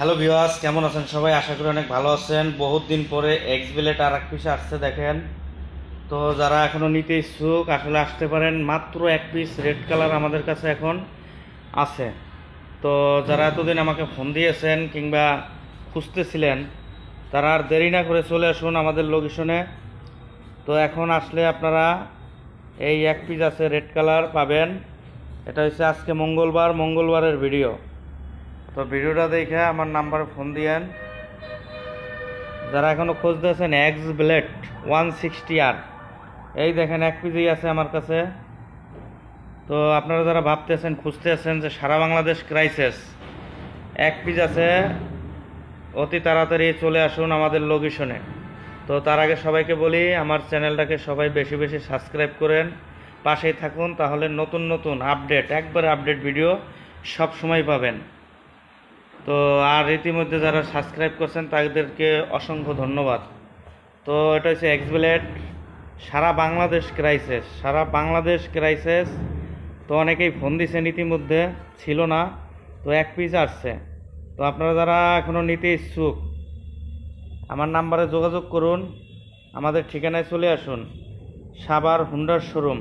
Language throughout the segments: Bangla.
হ্যালো ভিউয়ার্স, কেমন আছেন সবাই? আশা করি অনেক ভালো আছেন। বহুত দিন পরে এক্স বিলেট আর এক পিস আসছে দেখেন। তো যারা এখনও নিতে ইচ্ছুক আসলে আসতে পারেন। মাত্র এক পিস রেড কালার আমাদের কাছে এখন আছে। তো যারা এতদিন আমাকে ফোন দিয়েছেন কিংবা খুঁজতেছিলেন তারা আর দেরি না করে চলে আসুন আমাদের লোকেশনে। তো এখন আসলে আপনারা এই এক পিস আছে রেড কালার পাবেন। এটা হচ্ছে আজকে মঙ্গলবারের ভিডিও। তো ভিডিওটা দেখে আমার নাম্বারে ফোন দিয়েন। যারা এখনও খুঁজতেছেন এক্স ব্লেড 160R, এই দেখেন এক পিসই আছে আমার কাছে। তো আপনারা যারা ভাবতেছেন খুঁজতেছেন যে সারা বাংলাদেশ ক্রাইসিস, এক পিস আছে, অতি তাড়াতাড়ি চলে আসুন আমাদের লোকেশনে। তো তার আগে সবাইকে বলি আমার চ্যানেলটাকে সবাই বেশি বেশি সাবস্ক্রাইব করেন, পাশেই থাকুন, তাহলে নতুন নতুন আপডেট একবারে আপডেট ভিডিও সব সময় পাবেন। তো আর ইতিমধ্যে যারা সাবস্ক্রাইব করছেন তাদেরকে অসংখ্য ধন্যবাদ। তো এটা হচ্ছে এক্স ব্লেড, সারা বাংলাদেশ ক্রাইসিস। তো অনেকেই ফোন দিয়েছেন, ইতিমধ্যে ছিল না, তো এক পিস আসছে। তো আপনারা যারা এখনও নিতে ইচ্ছুক আমার নাম্বারে যোগাযোগ করুন, আমাদের ঠিকানায় চলে আসুন। সাভার হুন্ডার শোরুম।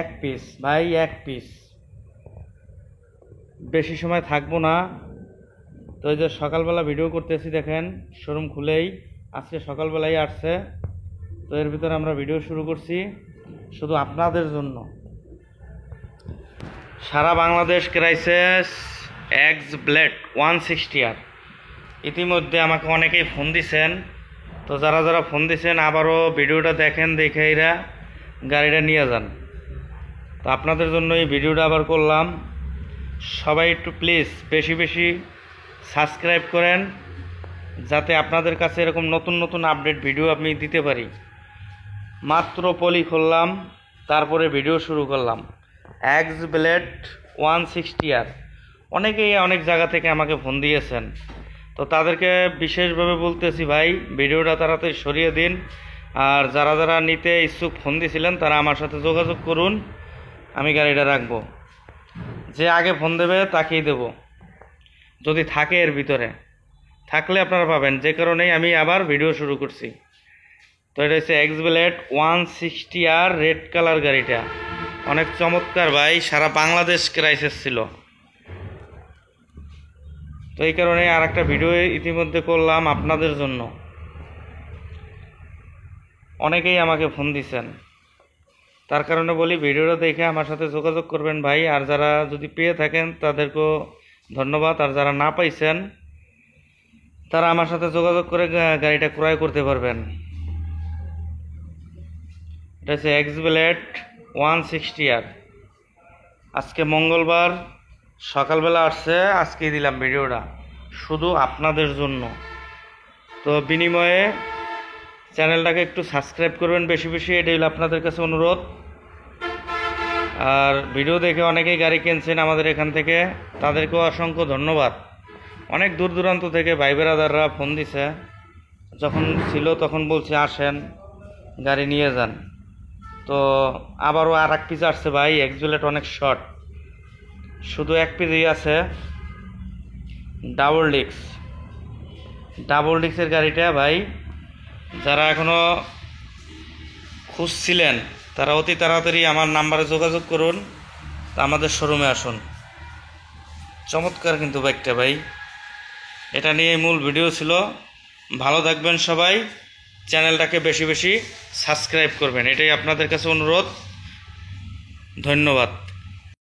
এক পিস ভাই, এক পিস, বেশি সময় থাকবো না। তো এই যে সকালবেলা ভিডিও করতেছি দেখেন, শোরুম খুলেই আজকে সকালবেলাই আসছে। তো এর ভিতরে আমরা ভিডিও শুরু করছি শুধু আপনাদের জন্য। সারা Bangladesh crisis X blade 160R। ইতিমধ্যে আমাকে অনেকেই ফোন দিছেন। তো যারা যারা ফোন দিছেন আবারও ভিডিওটা দেখেন, দেখে এরা গাড়িটা নিয়ে যান। তো আপনাদের জন্য এই ভিডিওটা আবার করলাম। সবাই একটু প্লিজ বেশি বেশি সাবস্ক্রাইব করেন, যাতে আপনাদের কাছে এরকম নতুন নতুন আপডেট ভিডিও আমি দিতে পারি। মাত্র পলি খুললাম, তারপরে ভিডিও শুরু করলাম। X blade 160R। অনেকেই অনেক জায়গা থেকে আমাকে ফোন দিয়েছেন। তো তাদেরকে বিশেষভাবে বলতেছি ভাই, ভিডিওটা তাড়াতাড়ি সরিয়ে দিন। আর যারা যারা নিতে ইচ্ছুক ফোন দিয়েছিলেন তারা আমার সাথে যোগাযোগ করুন, আমি গাড়িটা রাখবো। যে আগে ফোন দেবে তাকেই দেব, যদি থাকে এর ভিতরে। থাকলে আপনারা পাবেন, যে কারণেই আমি আবার ভিডিও শুরু করছি। তো এটা হচ্ছে x blade 160R red colour গাড়িটা। অনেক চমৎকার ভাই, সারা বাংলাদেশ ক্রাইসিস ছিল। তো এই কারণে আর একটা ভিডিও ইতিমধ্যে করলাম আপনাদের জন্য। অনেকেই আমাকে ফোন দিছেন, তার কারণে বলি ভিডিওটা দেখে আমার সাথে যোগাযোগ করবেন ভাই। আর যারা যদি পেয়ে থাকেন তাদেরকেও ধন্যবাদ, আর যারা না পাইছেন তারা আমার সাথে যোগাযোগ করে গাড়িটা ক্রয় করতে পারবেন। এটা হচ্ছে এক্স ব্লেড 160R। আজকে মঙ্গলবার সকালবেলা আসছে, আজকেই দিলাম ভিডিওটা শুধু আপনাদের জন্য। তো বিনিময়ে চ্যানেলটাকে একটু সাবস্ক্রাইব করবেন বেশি বেশি, এটাই হলো আপনাদের কাছে অনুরোধ। আর ভিডিও দেখে অনেকেই গাড়ি কিনছেন আমাদের এখান থেকে, তাদেরকেও অসংখ্য ধন্যবাদ। অনেক দূর দূরান্ত থেকে ভাই বেরাদাররা ফোন দিছে, যখন ছিল তখন বলছে আসেন গাড়ি নিয়ে যান। তো আবারও আর এক পিস আসছে ভাই, এক্স ব্লেড অনেক শর্ট, শুধু এক পিসই আছে। ডাবল ডিক্সের গাড়িটা ভাই, যারা এখনও খুঁজছিলেন তারা অতি তাড়াতাড়ি আমার নাম্বারে যোগাযোগ করুন, তা আমাদের শোরুমে আসুন। চমৎকার কিন্তু বাইকটা ভাই। এটা নিয়ে মূল ভিডিও ছিল। ভালো থাকবেন সবাই, চ্যানেলটাকে বেশি বেশি সাবস্ক্রাইব করবেন, এটাই আপনাদের কাছে অনুরোধ। ধন্যবাদ।